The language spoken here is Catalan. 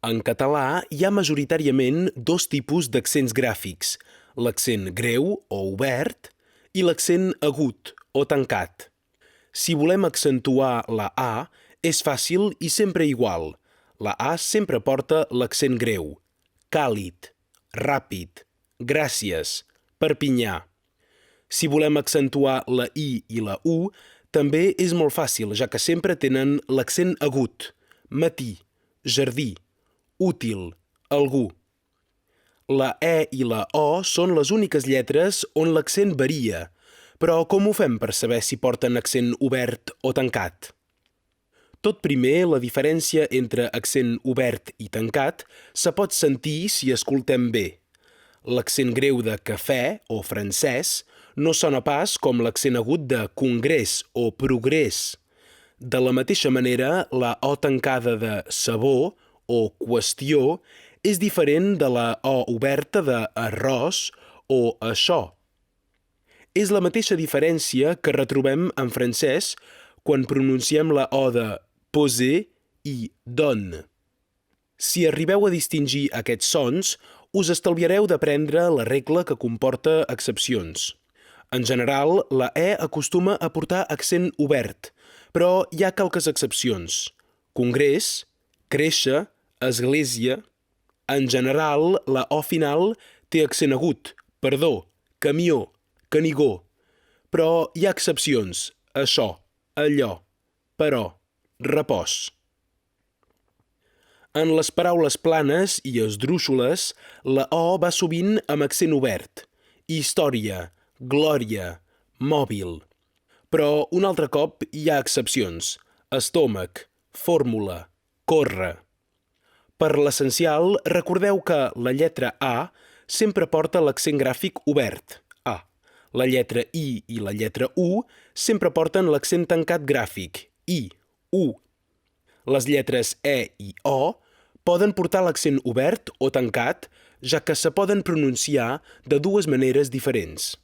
En català hi ha majoritàriament dos tipus d'accents gràfics, l'accent greu o obert i l'accent agut o tancat. Si volem accentuar la A, és fàcil i sempre igual. La A sempre porta l'accent greu. Càlid, ràpid, gràcies, Perpinyà. Si volem accentuar la I i la U, també és molt fàcil, ja que sempre tenen l'accent agut. Matí, jardí, útil, algú. La E i la O són les úniques lletres on l'accent varia, però com ho fem per saber si porten accent obert o tancat? Tot primer, la diferència entre accent obert i tancat se pot sentir si escoltem bé. L'accent greu de cafè o francès no sona pas com l'accent agut de congrés o progrés. De la mateixa manera, la O tancada de sabó o qüestió és diferent de la O oberta de arròs o això. És la mateixa diferència que retrobem en francès quan pronunciem la O de poser i donne. Si arribeu a distingir aquests sons, us estalviareu d'aprendre la regla que comporta excepcions. En general, la E acostuma a portar accent obert, però hi ha quelques excepcions. Congrés, créixer, església. En general, la O final té accent agut, perdó, camió, canigó. Però hi ha excepcions, això, allò, però, repòs. En les paraules planes i esdrúixoles, la O va sovint amb accent obert. Història, glòria, mòbil. Però un altre cop hi ha excepcions. Estómac, fórmula, córrer. Per l'essencial, recordeu que la lletra A sempre porta l'accent gràfic obert, A. La lletra I i la lletra U sempre porten l'accent tancat gràfic, I, U. Les lletres E i O poden portar l'accent obert o tancat, ja que se poden pronunciar de dues maneres diferents.